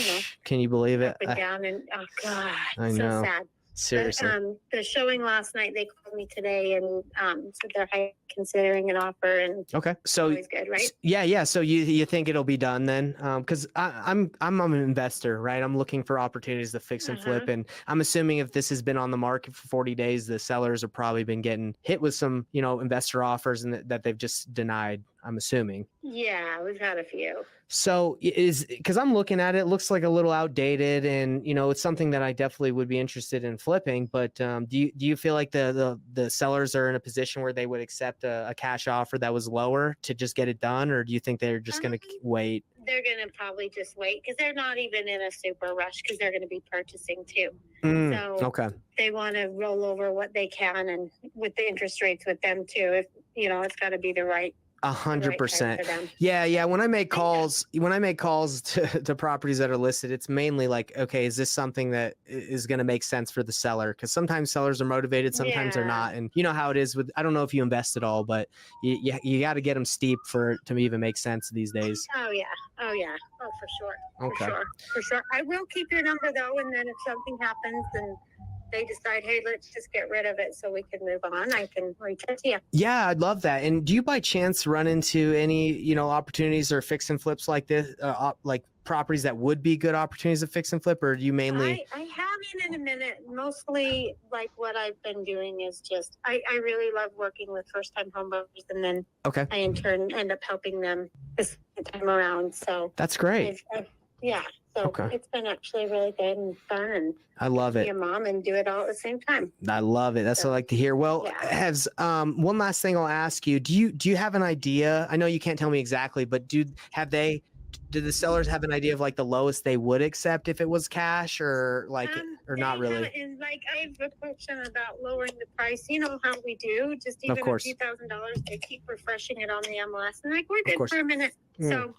Can you believe it? up and down. And oh God, I so know. sad. Seriously. But, the showing last night, they called me today and said they're considering an offer, and Okay. So always good, right? yeah. So you think it'll be done then? Because I'm an investor, right? I'm looking for opportunities to fix and flip, and I'm assuming if this has been on the market for 40 days, the sellers have probably been getting hit with some, investor offers and that they've just denied. I'm assuming. Yeah, we've had a few. So because I'm looking at it, it looks like a little outdated, and it's something that I definitely would be interested in flipping. But do you feel like the sellers are in a position where they would accept a cash offer that was lower to just get it done, or do you think they're just going to wait? They're going to probably just wait because they're not even in a super rush because they're going to be purchasing too. So Okay. They want to roll over what they can, and with the interest rates with them too. If it's got to be the right. 100%. Yeah. When I make calls to properties that are listed, it's mainly like, okay, is this something that is going to make sense for the seller? Because sometimes sellers are motivated, sometimes they're not. And you know how it is with, I don't know if you invest at all, but you got to get them steep for it to even make sense these days. Oh yeah. Oh, for sure. Okay. For sure. I will keep your number though. And then if something happens and they decide, hey, let's just get rid of it so we can move on, I can reach out to you. Yeah, I'd love that. And do you by chance run into any, opportunities or fix and flips like this, like properties that would be good opportunities to fix and flip, or do you mainly? I haven't in a minute. Mostly like what I've been doing is just, I really love working with first time homeowners, and then I in turn end up helping them this time around. So that's great. Yeah. So it's been actually really good and fun, and I love it. Be a mom and do it all at the same time. I love it. That's what I like to hear. Well, has one last thing I'll ask you. Do you have an idea? I know you can't tell me exactly, but do the sellers have an idea of like the lowest they would accept if it was cash, or like or not really? And like I've approached them about lowering the price. You know how we do, just even a few $1,000s. They keep refreshing it on the MLS, and like we're good for a minute. So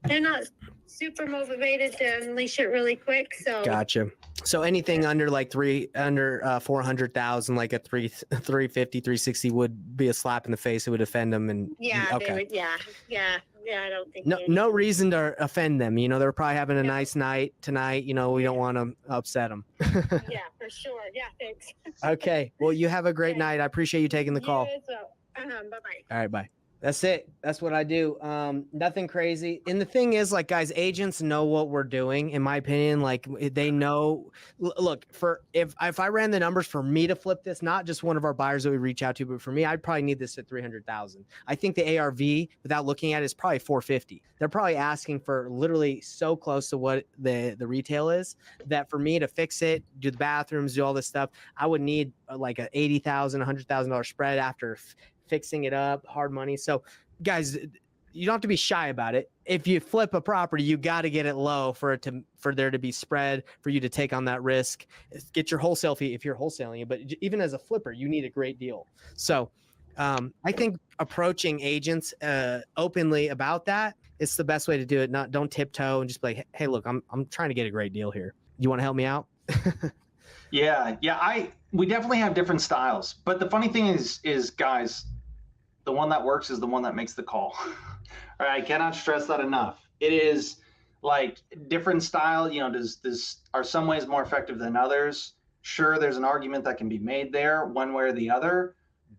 they're not super motivated to unleash it really quick. So gotcha. So anything under like 400,000, like a 350, 360 would be a slap in the face. It would offend them. And they would, I don't think no reason to offend them. They're probably having a nice night tonight. We don't want to upset them. Yeah, for sure. Yeah, thanks. Okay. Well, you have a great night. I appreciate you taking the call. Bye-bye. All right, bye. That's it. That's what I do. Nothing crazy. And the thing is, like, guys, agents know what we're doing, in my opinion. Like, they know. Look, if I ran the numbers for me to flip this, not just one of our buyers that we reach out to, but for me, I'd probably need this at 300,000. I think the ARV, without looking at it, is probably 450. They're probably asking for literally so close to what the retail is that for me to fix it, do the bathrooms, do all this stuff, I would need like a $80,000, $100,000 spread after fixing it up, hard money. So guys, you don't have to be shy about it. If you flip a property, you got to get it low for there to be spread, for you to take on that risk. Get your wholesale fee if you're wholesaling it, but even as a flipper, you need a great deal. So I think approaching agents openly about that, it's the best way to do it. Don't tiptoe and just be like, hey, look, I'm trying to get a great deal here. You want to help me out? Yeah. We definitely have different styles, but the funny thing is guys, the one that works is the one that makes the call. All right, I cannot stress that enough. It is like different style. Are some ways more effective than others? Sure, there's an argument that can be made there, one way or the other.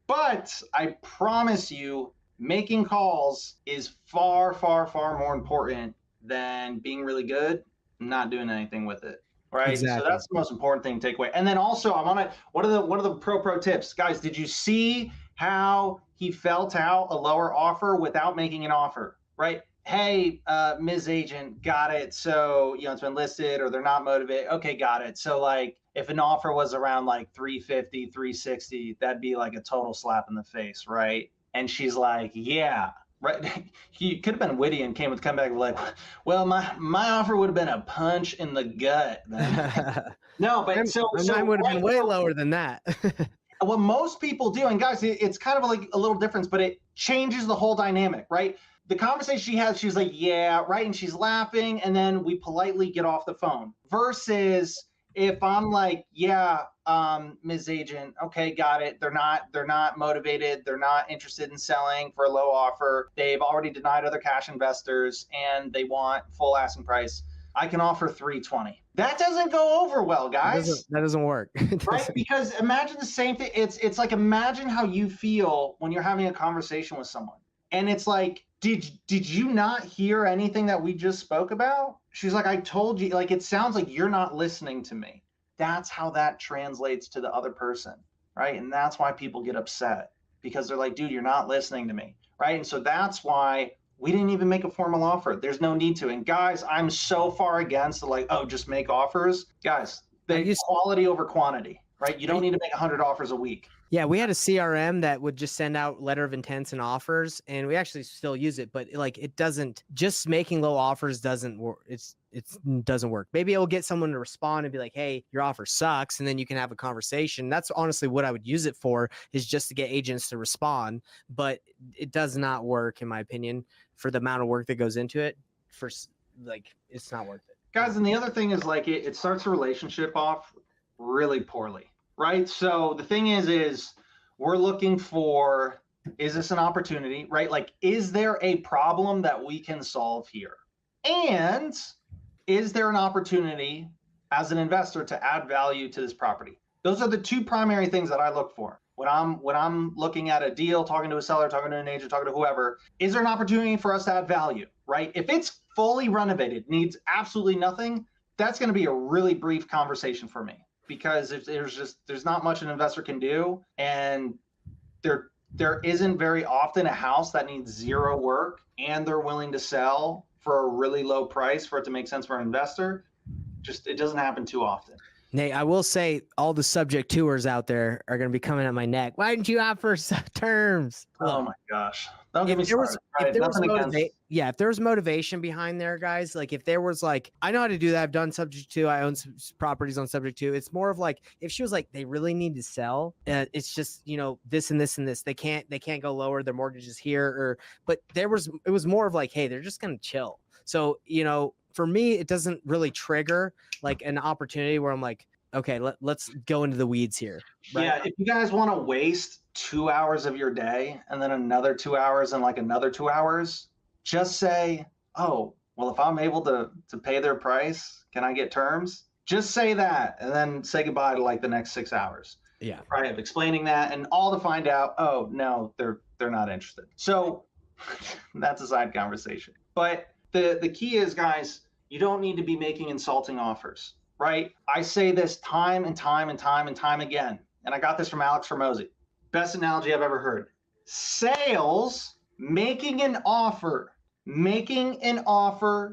But I promise you, making calls is far, far, far more important than being really good and not doing anything with it. Right. Exactly. So that's the most important thing to take away. And then also one of the pro tips, guys, did you see how he felt out a lower offer without making an offer? Right. Hey, Ms. Agent, got it. So, it's been listed or they're not motivated. Okay, got it. So like if an offer was around like 350, 360, that'd be like a total slap in the face. Right. And she's like, yeah. Right, he could have been witty and come back like, well, my offer would have been a punch in the gut. No, but mine would have been way lower than that. What most people do, and guys, it's kind of like a little difference, but it changes the whole dynamic, right? The conversation she has, she's like, yeah, right, and she's laughing, and then we politely get off the phone. Versus if I'm like, yeah, Ms. Agent, okay, got it. They're not motivated. They're not interested in selling for a low offer. They've already denied other cash investors and they want full asking price. I can offer 320. That doesn't go over well, guys. That doesn't work. Right? Because imagine the same thing. It's like, imagine how you feel when you're having a conversation with someone. And it's like, did you not hear anything that we just spoke about? She's like, I told you, like, it sounds like you're not listening to me. That's how that translates to the other person, right? And that's why people get upset, because they're like, dude, you're not listening to me, right? And so that's why we didn't even make a formal offer. There's no need to. And guys, I'm so far against the like, oh, just make offers. Guys, the quality over quantity, right? You don't need to make 100 offers a week. Yeah, we had a CRM that would just send out letter of intents and offers, and we actually still use it, but like it doesn't, just making low offers doesn't work. It doesn't work. Maybe it'll get someone to respond and be like, hey, your offer sucks, and then you can have a conversation. That's honestly what I would use it for, is just to get agents to respond, but it does not work, in my opinion, for the amount of work that goes into it. For like, it's not worth it. Guys, and the other thing is like it starts a relationship off really poorly. Right. So the thing is we're looking for, is this an opportunity, right? Like, is there a problem that we can solve here? And is there an opportunity as an investor to add value to this property? Those are the two primary things that I look for. When I'm looking at a deal, talking to a seller, talking to an agent, talking to whoever, is there an opportunity for us to add value, right? If it's fully renovated, needs absolutely nothing, that's going to be a really brief conversation for me. Because if there's not much an investor can do, and there isn't very often a house that needs zero work and they're willing to sell for a really low price for it to make sense for an investor. Just, it doesn't happen too often. Nate, I will say all the subject tours out there are going to be coming at my neck. Why didn't you offer terms? Oh my gosh. Don't get me started. If there was motivation behind there, guys, like if there was like, I know how to do that. I've done subject to, I own some properties on subject to. It's more of like, if she was like, they really need to sell, it's just, you know, this and this and this, they can't go lower, their mortgage is here, but it was more of like, hey, they're just going to chill. So, you know, for me, it doesn't really trigger like an opportunity where I'm like, okay, let's go into the weeds here. Right? Yeah, if you guys want to waste 2 hours of your day and then another 2 hours and like another 2 hours, just say, oh, well, if I'm able to pay their price, can I get terms? Just say that and then say goodbye to like the next 6 hours. Yeah. Right, of explaining that, and all to find out, oh, no, they're not interested. So that's a side conversation. But the key is, guys, you don't need to be making insulting offers. Right? I say this time and time and time and time again, and I got this from Alex Formosi. Best analogy I've ever heard. Sales, making an offer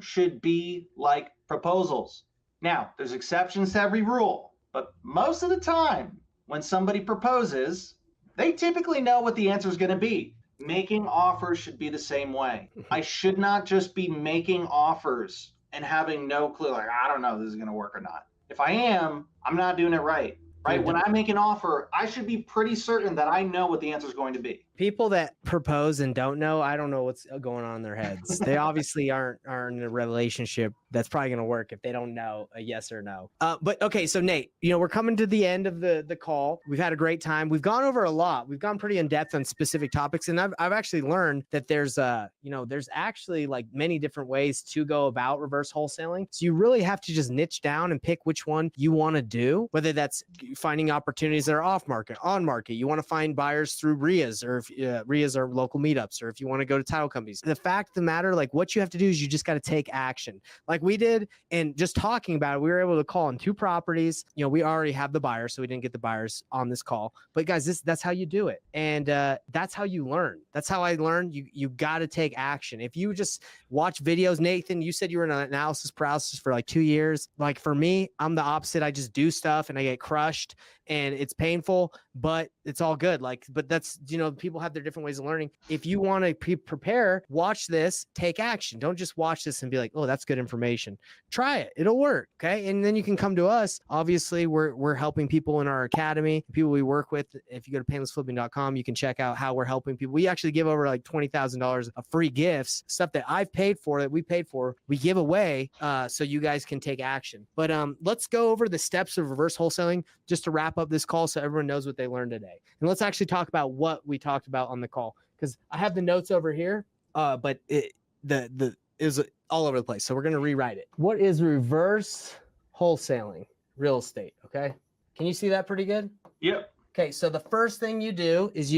should be like proposals. Now, there's exceptions to every rule, but most of the time when somebody proposes, they typically know what the answer is going to be. Making offers should be the same way. I should not just be making offers and having no clue, like, I don't know if this is going to work or not. If I am, I'm not doing it right. Right? When I make an offer, I should be pretty certain that I know what the answer is going to be. People that propose and don't know, I don't know what's going on in their heads. They obviously aren't in a relationship that's probably going to work if they don't know a yes or no. But okay, so Nate, you know, we're coming to the end of the call. We've had a great time. We've gone over a lot. We've gone pretty in depth on specific topics, and I've actually learned that there's actually like many different ways to go about reverse wholesaling. So you really have to just niche down and pick which one you want to do, whether that's finding opportunities that are off market, on market. You want to find buyers through RIAs, or if RIAs are local meetups, or if you want to go to title companies. The fact of the matter, like what you have to do is you just got to take action like we did. And just talking about it, we were able to call on 2 properties. You know, we already have the buyers, so we didn't get the buyers on this call. But guys, that's how you do it. And that's how you learn. That's how I learned. You got to take action. If you just watch videos, Nathan, you said you were in analysis paralysis for like 2 years. Like for me, I'm the opposite. I just do stuff and I get crushed and it's painful, but it's all good. Like, but that's, you know, people people have their different ways of learning. If you want to prepare, watch this, take action. Don't just watch this and be like, oh, that's good information. Try it. It'll work. Okay. And then you can come to us. Obviously, we're helping people in our academy, people we work with. If you go to painlessflipping.com, you can check out how we're helping people. We actually give over like $20,000 of free gifts, stuff that I've paid for, that we paid for, we give away so you guys can take action. But let's go over the steps of reverse wholesaling just to wrap up this call so everyone knows what they learned today. And let's actually talk about what we talked about on the call, because I have the notes over here, but it was all over the place. So we're going to rewrite it. What is reverse wholesaling? Real estate. Okay. Can you see that pretty good? Yep. Okay. So the first thing you do is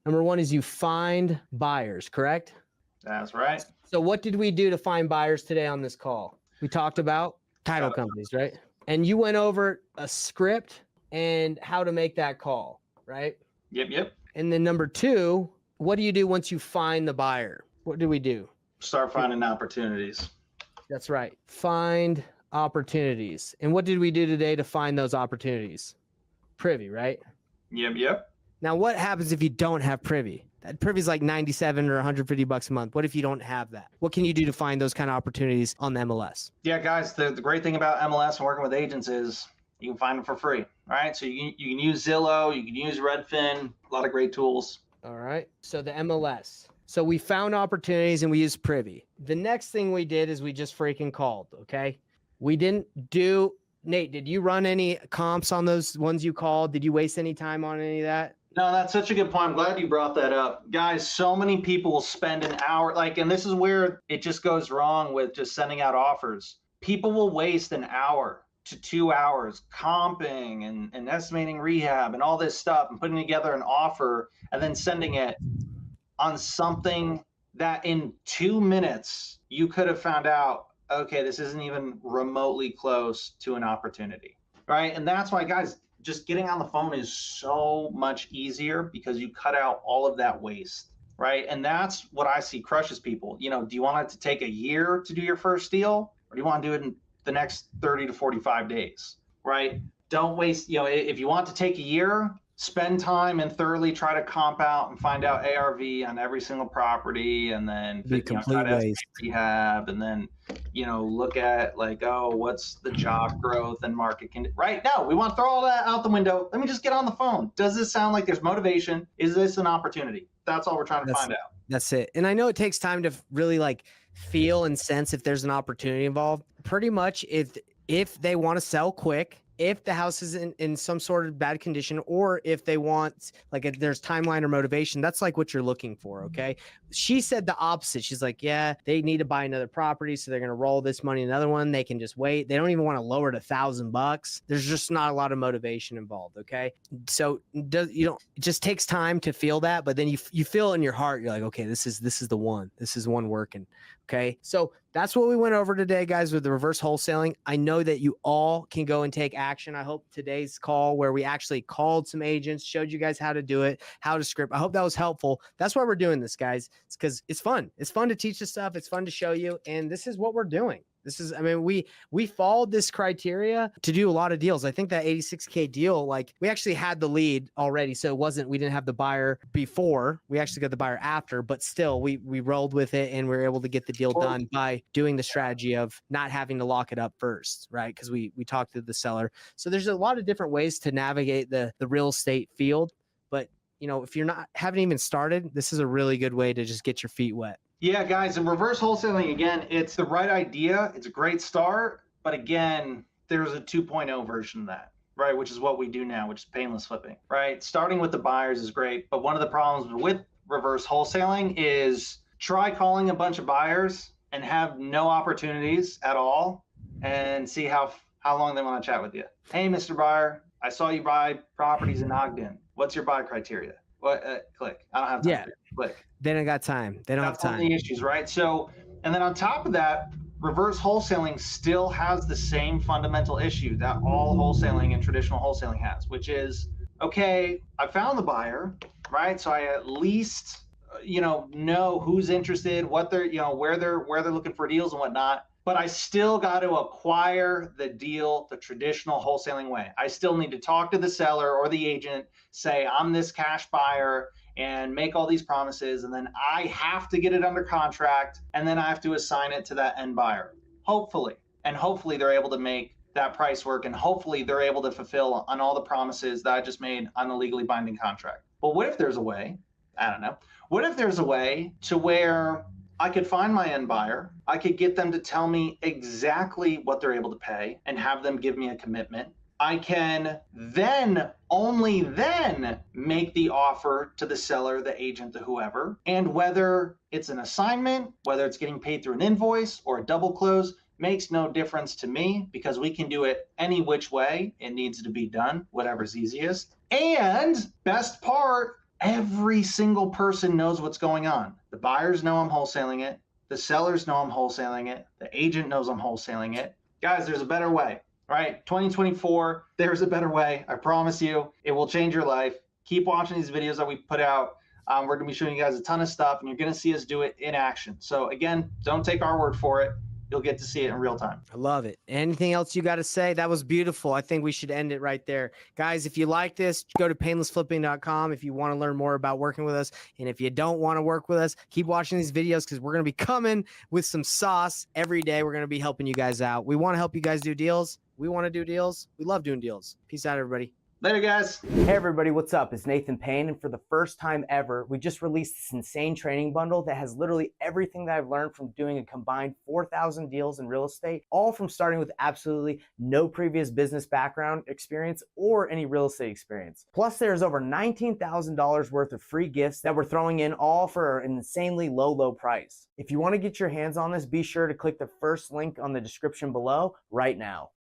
number one is you find buyers, correct? That's right. So what did we do to find buyers today on this call? We talked about title companies, right? And you went over a script and how to make that call, right? Yep. And then number two, what do you do once you find the buyer? What do we do? Start finding opportunities. That's right. Find opportunities. And what did we do today to find those opportunities? Privy, right? Yep. Now, what happens if you don't have privy? That privy is like $97 or $150 a month. What if you don't have that? What can you do to find those kind of opportunities on the MLS? Yeah, guys, the great thing about MLS and working with agents is you can find them for free. All right. So you can use Zillow, you can use Redfin, a lot of great tools. All right. So the MLS. So we found opportunities and we used privy. The next thing we did is we just freaking called. Okay. We didn't do, Nate, did you run any comps on those ones you called? Did you waste any time on any of that? No, that's such a good point. I'm glad you brought that up. Guys, so many people will spend an hour, and this is where it just goes wrong with just sending out offers. People will waste an hour to 2 hours comping and estimating rehab and all this stuff and putting together an offer and then sending it on something that in 2 minutes you could have found out, okay, this isn't even remotely close to an opportunity, right? And that's why, guys, just getting on the phone is so much easier because you cut out all of that waste, right? And that's what I see crushes people. Do you want it to take a year to do your first deal, or do you want to do it in the next 30 to 45 days, right? Don't waste, if you want to take a year, spend time and thoroughly try to comp out and find out ARV on every single property, and then try to rehab, and then look at what's the job growth and market right now. We want to throw all that out the window. Let me just get on the phone. Does this sound like there's motivation? Is this an opportunity? That's all we're trying to find out. That's it. And I know it takes time to really feel and sense if there's an opportunity involved. Pretty much if they want to sell quick, if the house is in some sort of bad condition, or if they want, if there's timeline or motivation, that's what you're looking for. Okay. She said the opposite. She's like, yeah, they need to buy another property. So they're going to roll this money, another one. They can just wait. They don't even want to lower it $1,000. There's just not a lot of motivation involved. Okay. So it just takes time to feel that, but then you feel it in your heart. You're like, okay, this is the one. This is one working. Okay. So that's what we went over today, guys, with the reverse wholesaling. I know that you all can go and take action. I hope today's call, where we actually called some agents, showed you guys how to do it, how to script. I hope that was helpful. That's why we're doing this, guys. It's because it's fun. It's fun to teach this stuff. It's fun to show you. And this is what we're doing. We followed this criteria to do a lot of deals. I think that 86K deal, we actually had the lead already. So we didn't have the buyer before. We actually got the buyer after, but still we rolled with it and we were able to get the deal done by doing the strategy of not having to lock it up first, right? Because we talked to the seller. So there's a lot of different ways to navigate the real estate field. But, if you're haven't even started, this is a really good way to just get your feet wet. Yeah, guys, and reverse wholesaling, again, it's the right idea. It's a great start. But again, there's a 2.0 version of that, right? Which is what we do now, which is painless flipping, right? Starting with the buyers is great. But one of the problems with reverse wholesaling is try calling a bunch of buyers and have no opportunities at all and see how long they want to chat with you. Hey, Mr. Buyer, I saw you buy properties in Ogden. What's your buy criteria? What? Click. I don't have time. Yeah. Click. They don't got time. They don't have time. That's one of the issues, right? So, and then on top of that, reverse wholesaling still has the same fundamental issue that all wholesaling and traditional wholesaling has, which is, okay, I found the buyer, right? So I at least, know who's interested, what they're, where they're looking for deals and whatnot. But I still got to acquire the deal the traditional wholesaling way. I still need to talk to the seller or the agent, say, I'm this cash buyer, and make all these promises, and then I have to get it under contract, and then I have to assign it to that end buyer. Hopefully. And hopefully they're able to make that price work, and hopefully they're able to fulfill on all the promises that I just made on the legally binding contract. But what if there's a way, I don't know, what if there's a way to where I could find my end buyer, I could get them to tell me exactly what they're able to pay and have them give me a commitment. I can then, only then, make the offer to the seller, the agent, the whoever. And whether it's an assignment, whether it's getting paid through an invoice or a double close, makes no difference to me, because we can do it any which way it needs to be done, whatever's easiest. And best part, every single person knows what's going on. The buyers know I'm wholesaling it. The sellers know I'm wholesaling it. The agent knows I'm wholesaling it. Guys, there's a better way, right? 2024, there's a better way. I promise you, it will change your life. Keep watching these videos that we put out. We're going to be showing you guys a ton of stuff, and you're going to see us do it in action. So again, don't take our word for it. You'll get to see it in real time. I love it. Anything else you got to say? That was beautiful. I think we should end it right there. Guys, if you like this, go to painlessflipping.com if you want to learn more about working with us. And if you don't want to work with us, keep watching these videos, because we're going to be coming with some sauce every day. We're going to be helping you guys out. We want to help you guys do deals. We want to do deals. We love doing deals. Peace out, everybody. Later, guys. Hey everybody, what's up? It's Nathan Payne, and for the first time ever, we just released this insane training bundle that has literally everything that I've learned from doing a combined 4,000 deals in real estate, all from starting with absolutely no previous business background experience or any real estate experience. Plus, there's over $19,000 worth of free gifts that we're throwing in, all for an insanely low price. If you want to get your hands on this, be sure to click the first link on the description below right now.